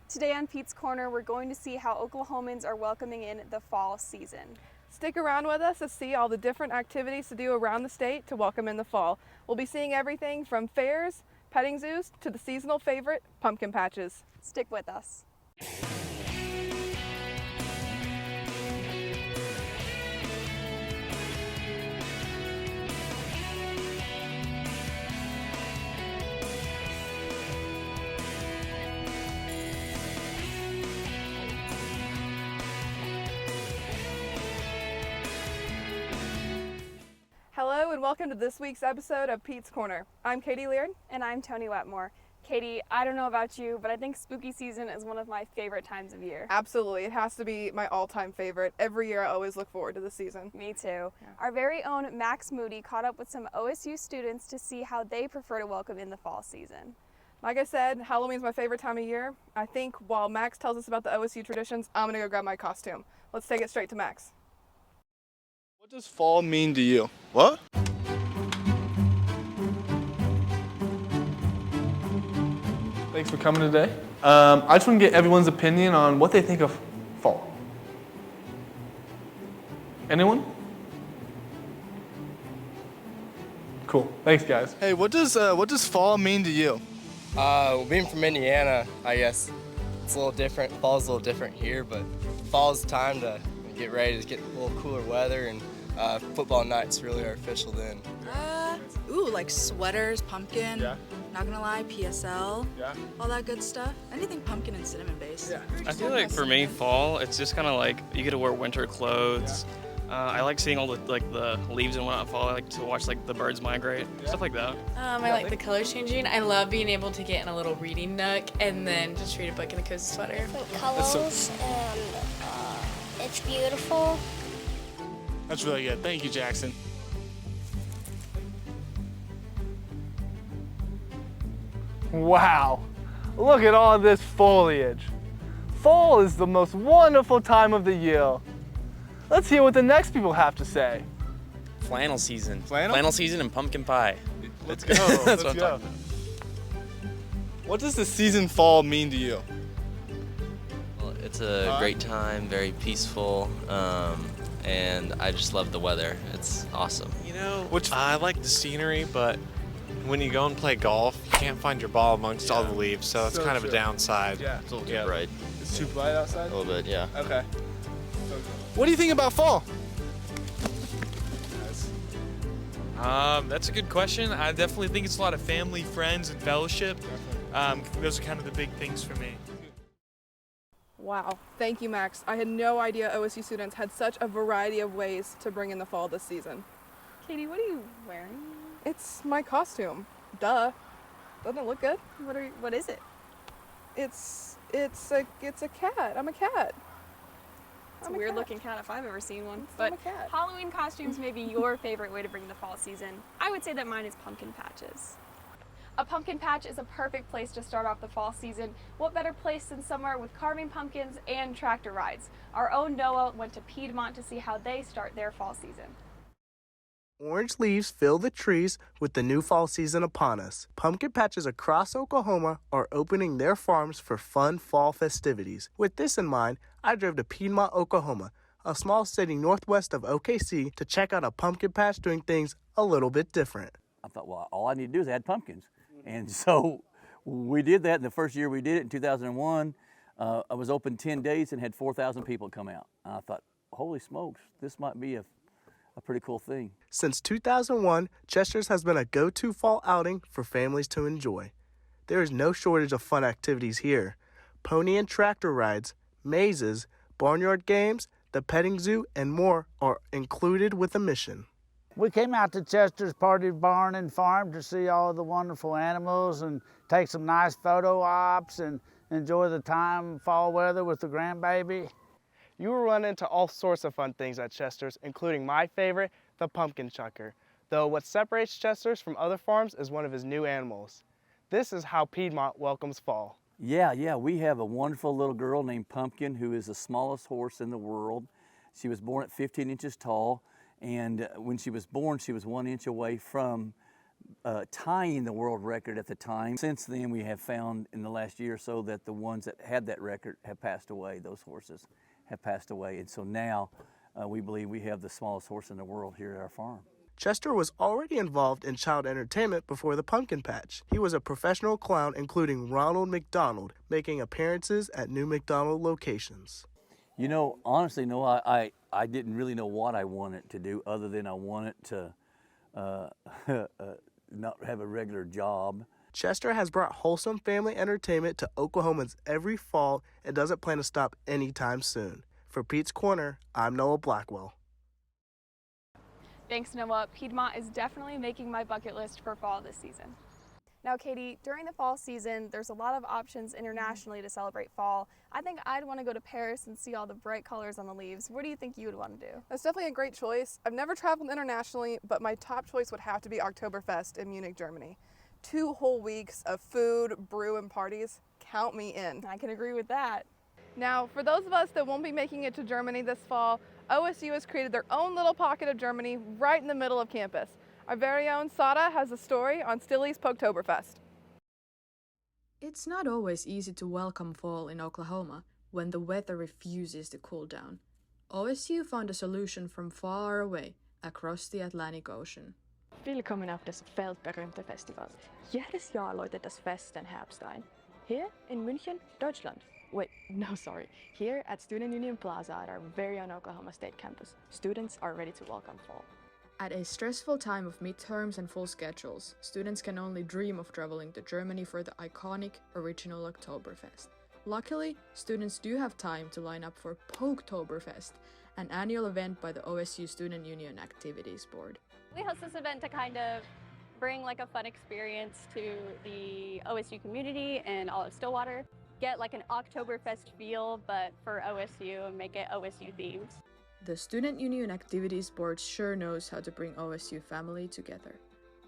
Today on Pete's Corner, we're going to see how Oklahomans are welcoming in the fall season. Stick around with us to see all the different activities to do around the state to welcome in the fall. We'll be seeing everything from fairs, petting zoos, to the seasonal favorite, pumpkin patches. Stick with us. Hello and welcome to this week's episode of Pete's Corner. I'm Katie Leard. And I'm Tony Wetmore. Katie, I don't know about you, but I think spooky season is one of my favorite times of year. Absolutely, it has to be my all-time favorite. Every year I always look forward to the season. Me too. Yeah. Our very own Max Moody caught up with some OSU students to see how they prefer to welcome in the fall season. Like I said, Halloween's my favorite time of year. I think while Max tells us about the OSU traditions, I'm gonna go grab my costume. Let's take it straight to Max. What does fall mean to you? What? Thanks for coming today. I just want to get everyone's opinion on what they think of fall. Anyone? Cool. Thanks, guys. Hey, what does fall mean to you? Being from Indiana, I guess it's a little different. Fall's a little different here, but fall's time to get ready to get a little cooler weather, and football night's really our official then. Like sweaters, pumpkin. Yeah. Not gonna lie, PSL. Yeah. All that good stuff. Anything pumpkin and cinnamon based. Yeah. I feel like for me, fall, it's just kind of like you get to wear winter clothes. I like seeing all the leaves and whatnot fall. I like to watch the birds migrate, stuff like that. I like the color changing. I love being able to get in a little reading nook and then just read a book in a cozy sweater. Different colors and it's beautiful. That's really good. Thank you, Jackson. Wow. Look at all this foliage. Fall is the most wonderful time of the year. Let's hear what the next people have to say. Flannel season. Flannel? Season and pumpkin pie. Let's go. That's Let's what I'm go. talking about. What does the season fall mean to you? Well, it's a great time, very peaceful, and I just love the weather. It's awesome. You know, I like the scenery, but when you go and play golf, you can't find your ball amongst all the leaves, so that's kind of a downside. Yeah. It's a little too bright. It's too bright outside? A little bit, yeah. Okay. What do you think about fall? That's a good question. I definitely think it's a lot of family, friends, and fellowship. Those are kind of the big things for me. Wow, thank you, Max. I had no idea OSU students had such a variety of ways to bring in the fall this season. Katie, what are you wearing? It's my costume. Duh. Doesn't it look good? What is it? It's a cat. I'm a cat. It's a weird looking cat if I've ever seen one. I'm But a cat. Halloween costumes may be your favorite way to bring the fall season. I would say that mine is pumpkin patches. A pumpkin patch is a perfect place to start off the fall season. What better place than somewhere with carving pumpkins and tractor rides? Our own Noah went to Piedmont to see how they start their fall season. Orange leaves fill the trees with the new fall season upon us. Pumpkin patches across Oklahoma are opening their farms for fun fall festivities. With this in mind, I drove to Piedmont, Oklahoma, a small city northwest of OKC, to check out a pumpkin patch doing things a little bit different. I thought, well, all I need to do is add pumpkins. And so we did that. And the first year we did it in 2001, I was open 10 days and had 4,000 people come out. And I thought, holy smokes, this might be a pretty cool thing. Since 2001, Chester's has been a go-to fall outing for families to enjoy. There is no shortage of fun activities here. Pony and tractor rides, mazes, barnyard games, the petting zoo, and more are included with admission. We came out to Chester's Party Barn and Farm to see all the wonderful animals and take some nice photo ops and enjoy the time, fall weather with the grandbaby. You will run into all sorts of fun things at Chester's, including my favorite, the pumpkin chucker. Though what separates Chester's from other farms is one of his new animals. This is how Piedmont welcomes fall. Yeah, we have a wonderful little girl named Pumpkin who is the smallest horse in the world. She was born at 15 inches tall, and when she was born, she was 1 inch away from tying the world record at the time. Since then, we have found in the last year or so that the ones that had that record have passed away. Those horses have passed away. And so now we believe we have the smallest horse in the world here at our farm. Chester was already involved in child entertainment before the Pumpkin Patch. He was a professional clown, including Ronald McDonald, making appearances at new McDonald locations. You know, honestly, no, I didn't really know what I wanted to do other than I wanted to not have a regular job. Chester has brought wholesome family entertainment to Oklahomans every fall and doesn't plan to stop anytime soon. For Pete's Corner, I'm Noah Blackwell. Thanks, Noah. Piedmont is definitely making my bucket list for fall this season. Now, Katie, during the fall season, there's a lot of options internationally to celebrate fall. I think I'd want to go to Paris and see all the bright colors on the leaves. What do you think you would want to do? That's definitely a great choice. I've never traveled internationally, but my top choice would have to be Oktoberfest in Munich, Germany. 2 whole weeks of food, brew, and parties. Count me in. I can agree with that. Now, for those of us that won't be making it to Germany this fall, OSU has created their own little pocket of Germany right in the middle of campus. Our very own Sada has a story on Stilley's Poketoberfest. It's not always easy to welcome fall in Oklahoma when the weather refuses to cool down. OSU found a solution from far away, across the Atlantic Ocean. Willkommen auf das weltberühmte Festival. Jedes Jahr läutet das Fest den Herbst ein. Here in München, Deutschland. Wait, no, sorry. Here at Student Union Plaza at our very own Oklahoma State campus, students are ready to welcome fall. At a stressful time of midterms and full schedules, students can only dream of traveling to Germany for the iconic original Oktoberfest. Luckily, students do have time to line up for Poketoberfest, an annual event by the OSU Student Union Activities Board. We host this event to kind of bring like a fun experience to the OSU community and all of Stillwater. Get like an Oktoberfest feel, but for OSU and make it OSU themed. The Student Union Activities Board sure knows how to bring OSU family together.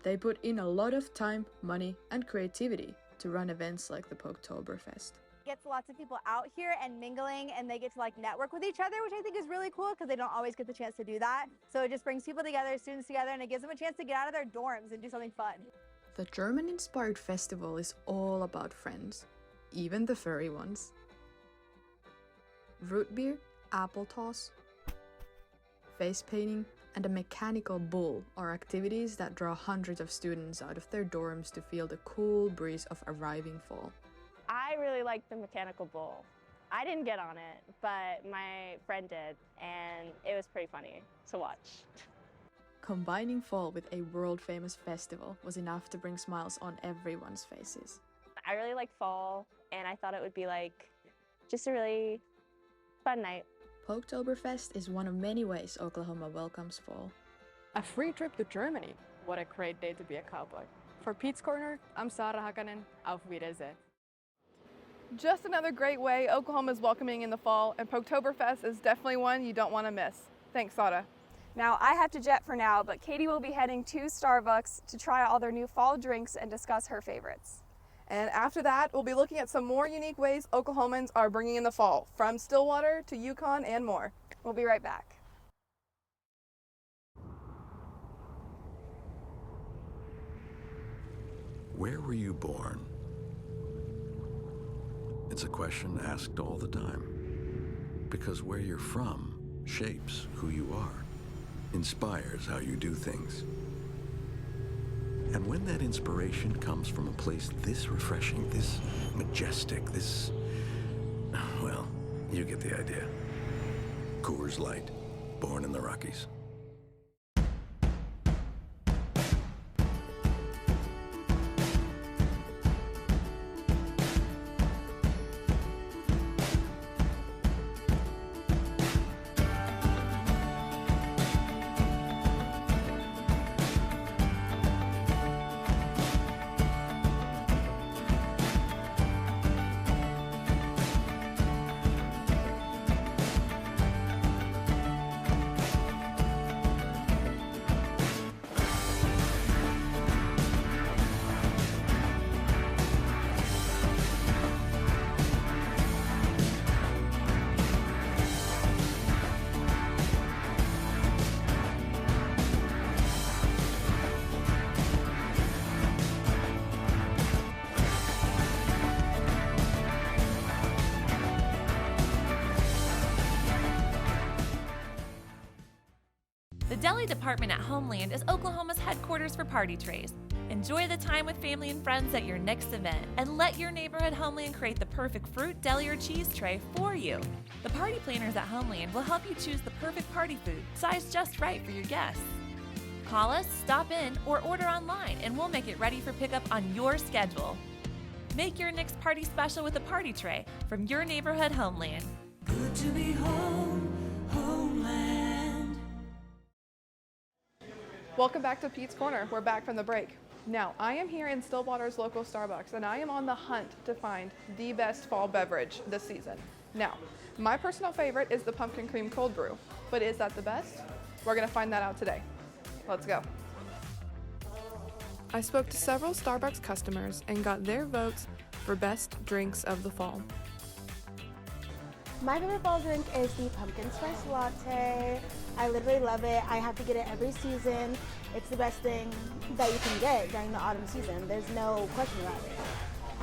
They put in a lot of time, money, and creativity to run events like the Poketoberfest. Gets lots of people out here and mingling, and they get to like network with each other, which I think is really cool because they don't always get the chance to do that. So it just brings people together, students together, and it gives them a chance to get out of their dorms and do something fun. The German-inspired festival is all about friends, even the furry ones. Root beer, apple toss, face painting, and a mechanical bull are activities that draw hundreds of students out of their dorms to feel the cool breeze of arriving fall. I really liked the mechanical bull. I didn't get on it, but my friend did, and it was pretty funny to watch. Combining fall with a world-famous festival was enough to bring smiles on everyone's faces. I really liked fall, and I thought it would be like just a really fun night. Poketoberfest is one of many ways Oklahoma welcomes fall. A free trip to Germany. What a great day to be a cowboy. For Pete's Corner, I'm Sara Hakanen. Auf Wiedersehen. Just another great way Oklahoma is welcoming in the fall, and Poketoberfest is definitely one you don't want to miss. Thanks, Sada. Now, I have to jet for now, but Katie will be heading to Starbucks to try all their new fall drinks and discuss her favorites. And after that, we'll be looking at some more unique ways Oklahomans are bringing in the fall, from Stillwater to Yukon and more. We'll be right back. Where were you born? It's a question asked all the time. Because where you're from shapes who you are, inspires how you do things. And when that inspiration comes from a place this refreshing, this majestic, this, well, you get the idea. Coors Light, born in the Rockies. The deli department at Homeland is Oklahoma's headquarters for party trays. Enjoy the time with family and friends at your next event, and let your neighborhood Homeland create the perfect fruit, deli, or cheese tray for you. The party planners at Homeland will help you choose the perfect party food, sized just right for your guests. Call us, stop in, or order online, and we'll make it ready for pickup on your schedule. Make your next party special with a party tray from your neighborhood Homeland. Good to be home, Homeland. Welcome back to Pete's Corner. We're back from the break. Now, I am here in Stillwater's local Starbucks, and I am on the hunt to find the best fall beverage this season. Now, my personal favorite is the pumpkin cream cold brew, but is that the best? We're gonna find that out today. Let's go. I spoke to several Starbucks customers and got their votes for best drinks of the fall. My favorite fall drink is the pumpkin spice latte. I literally love it. I have to get it every season. It's the best thing that you can get during the autumn season. There's no question about it.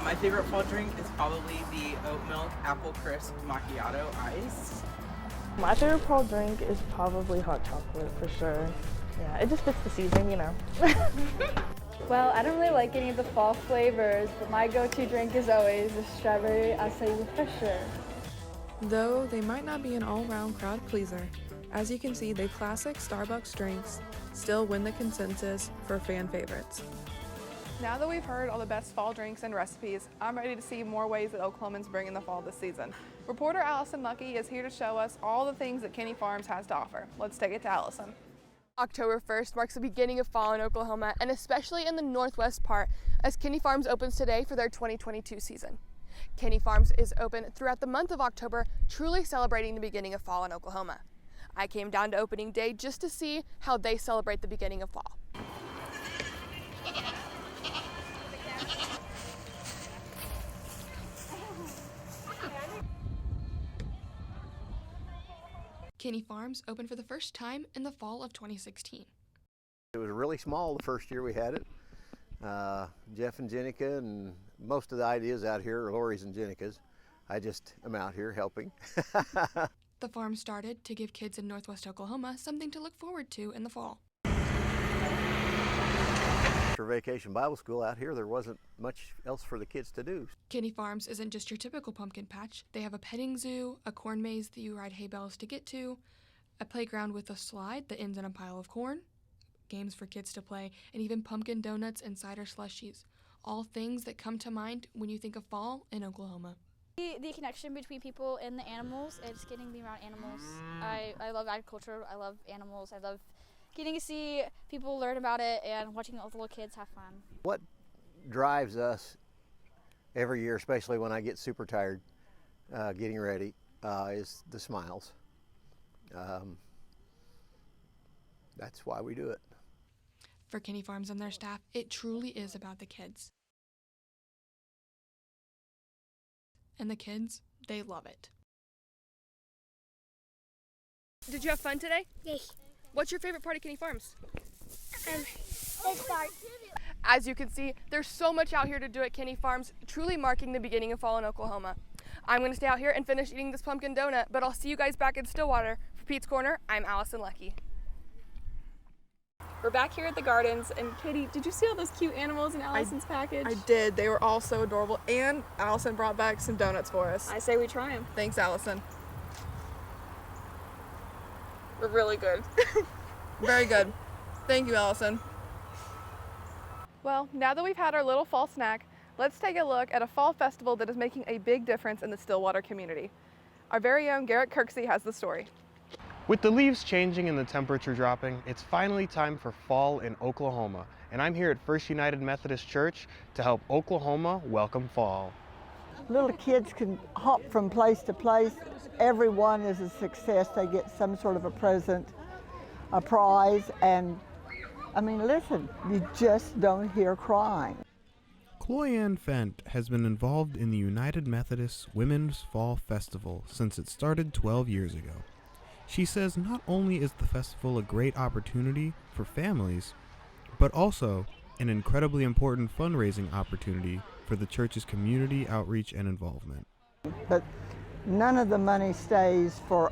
My favorite fall drink is probably the oat milk apple crisp macchiato ice. My favorite fall drink is probably hot chocolate for sure. Yeah, it just fits the season, you know. Well, I don't really like any of the fall flavors, but my go-to drink is always the strawberry acai refresher. Though they might not be an all-round crowd pleaser, as you can see, the classic Starbucks drinks still win the consensus for fan favorites. Now that we've heard all the best fall drinks and recipes, I'm ready to see more ways that Oklahomans bring in the fall this season. Reporter Allison Lucky is here to show us all the things that Kenny Farms has to offer. Let's take it to Allison. October 1st marks the beginning of fall in Oklahoma, and especially in the northwest part, as Kenny Farms opens today for their 2022 season. Kenny Farms is open throughout the month of October, truly celebrating the beginning of fall in Oklahoma. I came down to opening day just to see how they celebrate the beginning of fall. Kenny Farms opened for the first time in the fall of 2016. It was really small the first year we had it. Jeff and Jenica, and most of the ideas out here are Lori's and Jenica's. I just am out here helping. The farm started to give kids in northwest Oklahoma something to look forward to in the fall. For Vacation Bible School out here, there wasn't much else for the kids to do. Kenny Farms isn't just your typical pumpkin patch. They have a petting zoo, a corn maze that you ride hay bales to get to, a playground with a slide that ends in a pile of corn, games for kids to play, and even pumpkin donuts and cider slushies. All things that come to mind when you think of fall in Oklahoma. The connection between people and the animals, it's getting to be around animals. I love agriculture, I love animals, I love getting to see people learn about it and watching all the little kids have fun. What drives us every year, especially when I get super tired getting ready, is the smiles. That's why we do it. For Kenny Farms and their staff, it truly is about the kids. And the kids, they love it. Did you have fun today? Yes. What's your favorite part of Kenny Farms? This part. As you can see, there's so much out here to do at Kenny Farms, truly marking the beginning of fall in Oklahoma. I'm going to stay out here and finish eating this pumpkin donut, but I'll see you guys back in Stillwater. For Pete's Corner, I'm Allison Lucky. We're back here at the gardens, and Katie, did you see all those cute animals in Allison's package? I did. They were all so adorable, and Allison brought back some donuts for us. I say we try them. Thanks, Allison. We're really good. Very good. Thank you, Allison. Well, now that we've had our little fall snack, let's take a look at a fall festival that is making a big difference in the Stillwater community. Our very own Garrett Kirksey has the story. With the leaves changing and the temperature dropping, it's finally time for fall in Oklahoma, and I'm here at First United Methodist Church to help Oklahoma welcome fall. Little kids can hop from place to place. Everyone is a success. They get some sort of a present, a prize, and I mean, listen, you just don't hear crying. Chloe-Ann Fent has been involved in the United Methodist Women's Fall Festival since it started 12 years ago. She says not only is the festival a great opportunity for families, but also an incredibly important fundraising opportunity for the church's community outreach and involvement. But none of the money stays for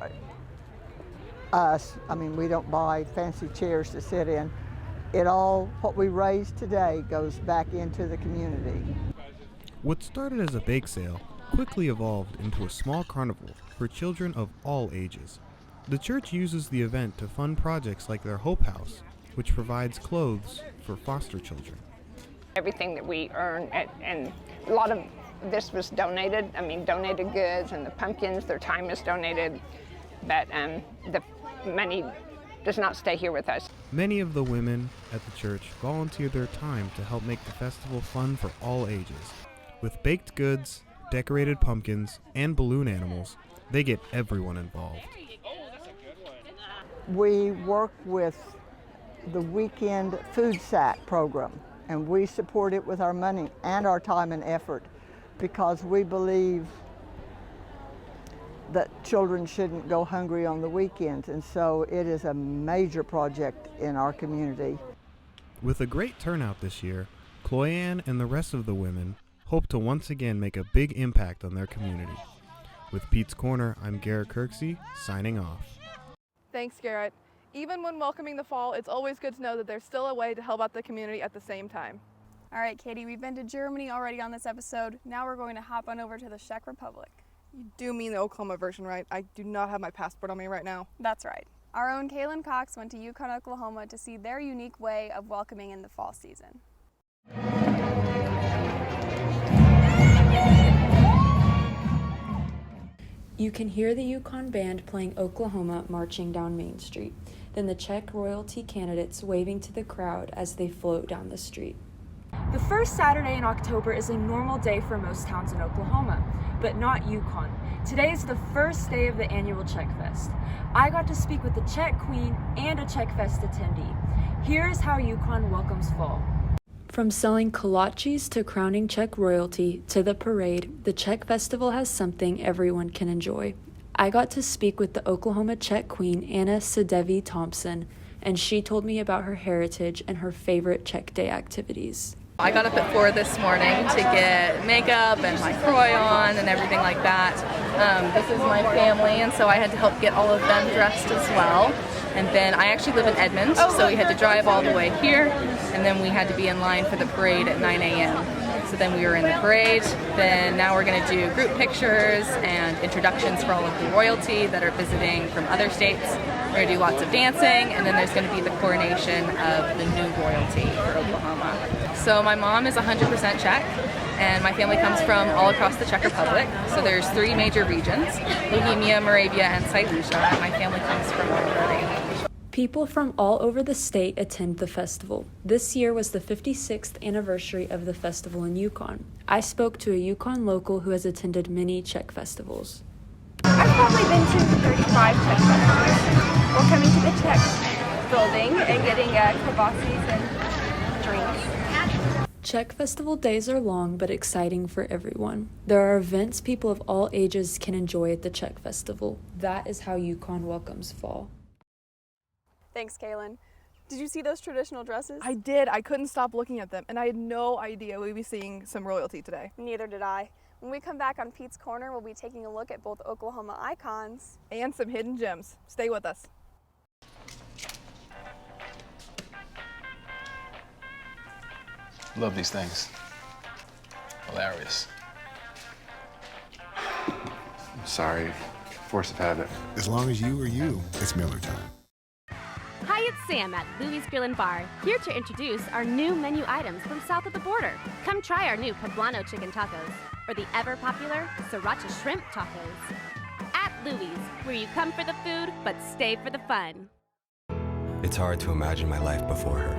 us. I mean, we don't buy fancy chairs to sit in. What we raise today goes back into the community. What started as a bake sale quickly evolved into a small carnival for children of all ages. The church uses the event to fund projects like their Hope House, which provides clothes for foster children. Everything that we earn, and a lot of this was donated. I mean, donated goods, and the pumpkins, their time is donated, but the money does not stay here with us. Many of the women at the church volunteer their time to help make the festival fun for all ages. With baked goods, decorated pumpkins, and balloon animals, they get everyone involved. We work with the weekend food sack program, and we support it with our money and our time and effort because we believe that children shouldn't go hungry on the weekends, and so it is a major project in our community. With a great turnout this year, Chloe-Ann and the rest of the women hope to once again make a big impact on their community. With Pete's Corner, I'm Garrett Kirksey, signing off. Thanks, Garrett. Even when welcoming the fall, it's always good to know that there's still a way to help out the community at the same time. All right, Katie, we've been to Germany already on this episode. Now we're going to hop on over to the Czech Republic. You do mean the Oklahoma version, right? I do not have my passport on me right now. That's right. Our own Kaylin Cox went to Yukon, Oklahoma to see their unique way of welcoming in the fall season. You can hear the Yukon Band playing Oklahoma marching down Main Street, then the Czech royalty candidates waving to the crowd as they float down the street. The first Saturday in October is a normal day for most towns in Oklahoma, but not Yukon. Today is the first day of the annual Czech Fest. I got to speak with the Czech Queen and a Czech Fest attendee. Here's how Yukon welcomes fall. From selling kolaches to crowning Czech royalty to the parade, the Czech Festival has something everyone can enjoy. I got to speak with the Oklahoma Czech Queen, Anna Sadevi Thompson, and she told me about her heritage and her favorite Czech Day activities. I got up at 4 this morning to get makeup and my croy on and everything like that. This is my family, and so I had to help get all of them dressed as well. And then I actually live in Edmond, so we had to drive all the way here, and then we had to be in line for the parade at 9 a.m. So then we were in the parade, then now we're going to do group pictures and introductions for all of the royalty that are visiting from other states. We're going to do lots of dancing, and then there's going to be the coronation of the new royalty for Oklahoma. So my mom is 100% Czech, and my family comes from all across the Czech Republic. So there's 3 major regions, Bohemia, Moravia, and Silesia, and my family comes from all 3. People from all over the state attend the festival. This year was the 56th anniversary of the festival in Yukon. I spoke to a Yukon local who has attended many Czech festivals. I've probably been to 35 Czech festivals. We're coming to the Czech building and getting kibasi's and drinks. Czech festival days are long but exciting for everyone. There are events people of all ages can enjoy at the Czech festival. That is how Yukon welcomes fall. Thanks, Kaylin. Did you see those traditional dresses? I did. I couldn't stop looking at them, and I had no idea we'd be seeing some royalty today. Neither did I. When we come back on Pete's Corner, we'll be taking a look at both Oklahoma icons and some hidden gems. Stay with us. Love these things. Hilarious. I'm sorry. Force of habit. As long as you are you, it's Miller time. Hi, it's Sam at Louie's Grill and Bar, here to introduce our new menu items from south of the border. Come try our new poblano chicken tacos, or the ever-popular sriracha shrimp tacos. At Louie's, where you come for the food, but stay for the fun. It's hard to imagine my life before her,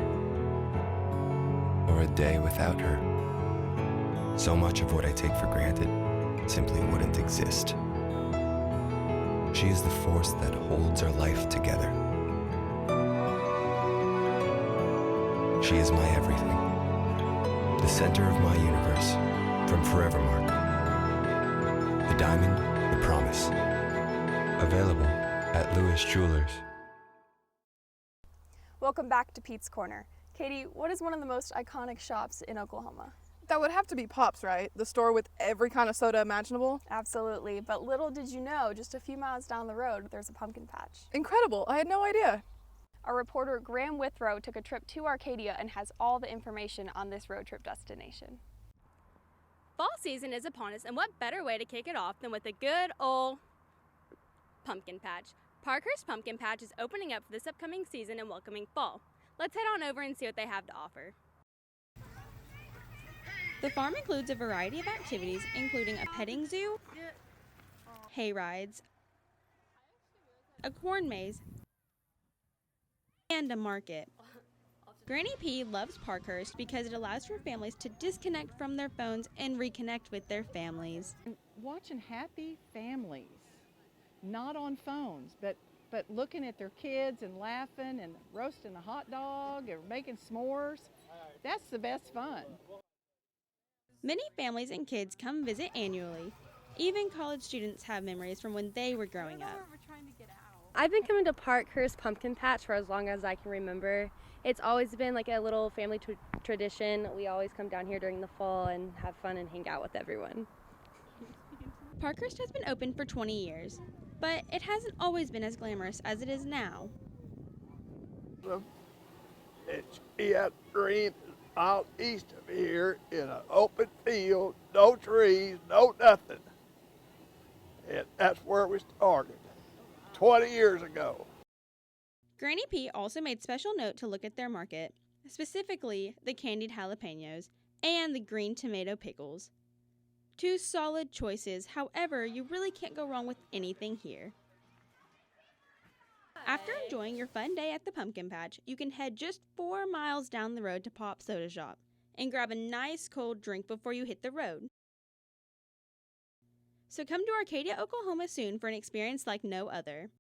or a day without her. So much of what I take for granted simply wouldn't exist. She is the force that holds our life together. She is my everything, the center of my universe, from Forevermark. The diamond, the promise. Available at Lewis Jewelers. Welcome back to Pete's Corner. Katie, what is one of the most iconic shops in Oklahoma? That would have to be Pops, right? The store with every kind of soda imaginable? Absolutely, but little did you know, just a few miles down the road, there's a pumpkin patch. Incredible, I had no idea. Our reporter Graham Withrow took a trip to Arcadia and has all the information on this road trip destination. Fall season is upon us, and what better way to kick it off than with a good old pumpkin patch. Parkhurst Pumpkin Patch is opening up for this upcoming season and welcoming fall. Let's head on over and see what they have to offer. The farm includes a variety of activities, including a petting zoo, hay rides, a corn maze, and a market. Granny P loves Parkhurst because it allows for families to disconnect from their phones and reconnect with their families. Watching happy families, not on phones, but looking at their kids and laughing and roasting a hot dog or making s'mores, that's the best fun. Many families and kids come visit annually. Even college students have memories from when they were growing up. I've been coming to Parkhurst Pumpkin Patch for as long as I can remember. It's always been like a little family tradition. We always come down here during the fall and have fun and hang out with everyone. Parkhurst has been open for 20 years, but it hasn't always been as glamorous as it is now. It's yet green out east of here in an open field, no trees, no nothing. And that's where we started 20 years ago. Granny P also made special note to look at their market, specifically the candied jalapenos and the green tomato pickles. Two solid choices, however, you really can't go wrong with anything here. After enjoying your fun day at the pumpkin patch, you can head just 4 miles down the road to Pop Soda Shop and grab a nice cold drink before you hit the road. So come to Arcadia, Oklahoma soon for an experience like no other.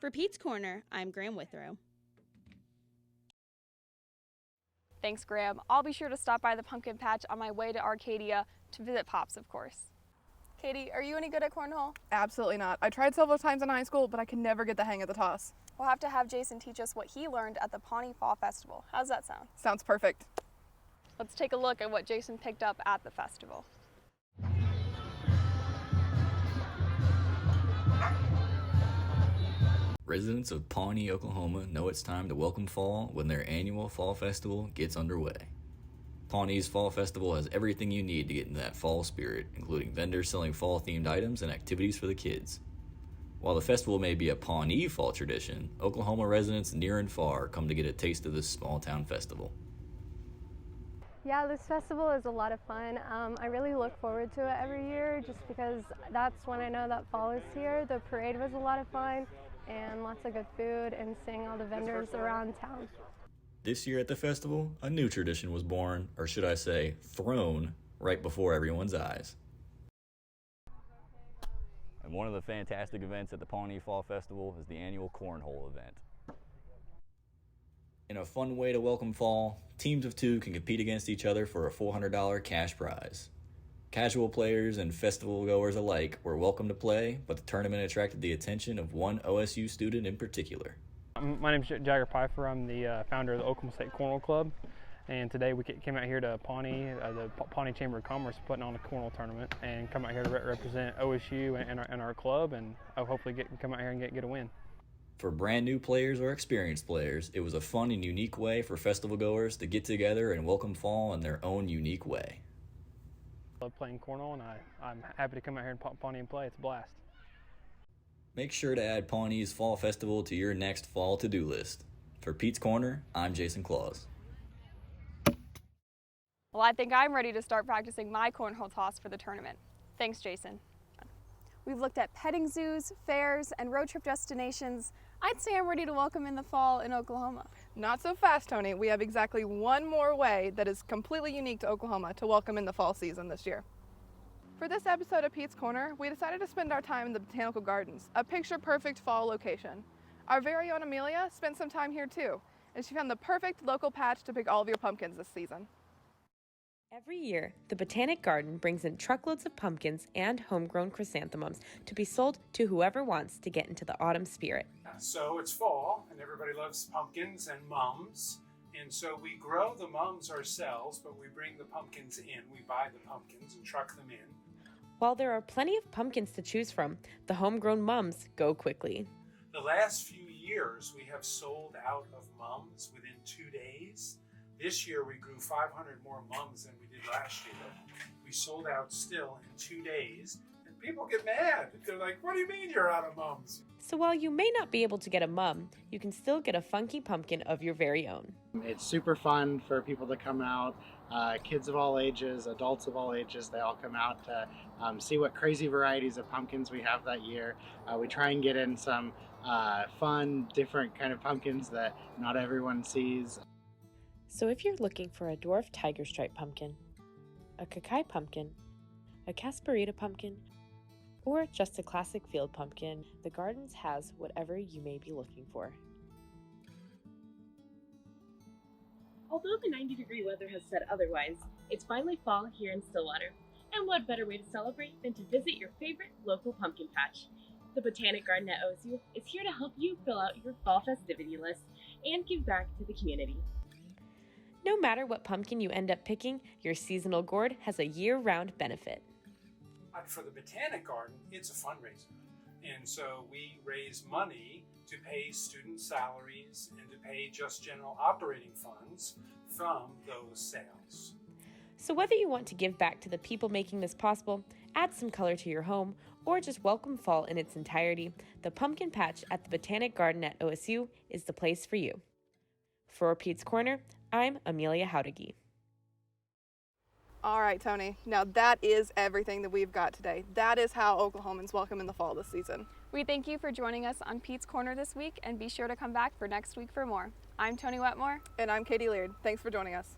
For Pete's Corner, I'm Graham Withrow. Thanks, Graham. I'll be sure to stop by the pumpkin patch on my way to Arcadia to visit Pops, of course. Katie, are you any good at cornhole? Absolutely not. I tried several times in high school, but I could never get the hang of the toss. We'll have to have Jason teach us what he learned at the Pawnee Fall Festival. How's that sound? Sounds perfect. Let's take a look at what Jason picked up at the festival. Residents of Pawnee, Oklahoma know it's time to welcome fall when their annual Fall Festival gets underway. Pawnee's Fall Festival has everything you need to get into that fall spirit, including vendors selling fall-themed items and activities for the kids. While the festival may be a Pawnee fall tradition, Oklahoma residents near and far come to get a taste of this small-town festival. Yeah, this festival is a lot of fun. I really look forward to it every year just because that's when I know that fall is here. The parade was a lot of fun and lots of good food and seeing all the vendors around town. This year at the festival, a new tradition was born, or should I say, thrown, right before everyone's eyes. And one of the fantastic events at the Pawnee Fall Festival is the annual Cornhole event. In a fun way to welcome fall, teams of 2 can compete against each other for a $400 cash prize. Casual players and festival goers alike were welcome to play, but the tournament attracted the attention of one OSU student in particular. My name is Jagger Pfeiffer. I'm the founder of the Oklahoma State Cornhole Club, and today we came out here to Pawnee, the Pawnee Chamber of Commerce, putting on a cornhole tournament, and come out here to represent OSU and our club, and I'll hopefully come out here and get a win. For brand new players or experienced players, it was a fun and unique way for festival goers to get together and welcome fall in their own unique way. I love playing cornhole, and I'm happy to come out here in Pawnee and play. It's a blast. Make sure to add Pawnee's Fall Festival to your next fall to-do list. For Pete's Corner, I'm Jason Claus. Well, I think I'm ready to start practicing my cornhole toss for the tournament. Thanks, Jason. We've looked at petting zoos, fairs, and road trip destinations. I'd say I'm ready to welcome in the fall in Oklahoma. Not so fast, Tony. We have exactly one more way that is completely unique to Oklahoma to welcome in the fall season this year. For this episode of Pete's Corner, we decided to spend our time in the Botanical Gardens, a picture-perfect fall location. Our very own Amelia spent some time here too, and she found the perfect local patch to pick all of your pumpkins this season. Every year, the Botanic Garden brings in truckloads of pumpkins and homegrown chrysanthemums to be sold to whoever wants to get into the autumn spirit. So it's fall, and everybody loves pumpkins and mums, And so we grow the mums ourselves, but we bring the pumpkins in. We buy the pumpkins and truck them in. While there are plenty of pumpkins to choose from, the homegrown mums go quickly. The last few years, we have sold out of mums within 2 days. This year, we grew 500 more mums than we did last year. We sold out still in 2 days, and people get mad. They're like, what do you mean you're out of mums? So while you may not be able to get a mum, you can still get a funky pumpkin of your very own. It's super fun for people to come out, kids of all ages, adults of all ages, they all come out to see what crazy varieties of pumpkins we have that year. We try and get in some fun, different kind of pumpkins that not everyone sees. So if you're looking for a dwarf tiger stripe pumpkin, a Kakai pumpkin, a Casparita pumpkin, or just a classic field pumpkin, the Gardens has whatever you may be looking for. Although the 90-degree weather has said otherwise, it's finally fall here in Stillwater. And what better way to celebrate than to visit your favorite local pumpkin patch? The Botanic Garden at OSU is here to help you fill out your fall festivity list and give back to the community. No matter what pumpkin you end up picking, your seasonal gourd has a year-round benefit. For the Botanic Garden, it's a fundraiser. And so we raise money to pay student salaries and to pay just general operating funds from those sales. So whether you want to give back to the people making this possible, add some color to your home, or just welcome fall in its entirety, the pumpkin patch at the Botanic Garden at OSU is the place for you. For Pete's Corner, I'm Amelia Howdegi. All right, Tony. Now that is everything that we've got today. That is how Oklahomans welcome in the fall this season. We thank you for joining us on Pete's Corner this week, and be sure to come back for next week for more. I'm Tony Wetmore. And I'm Katie Leard. Thanks for joining us.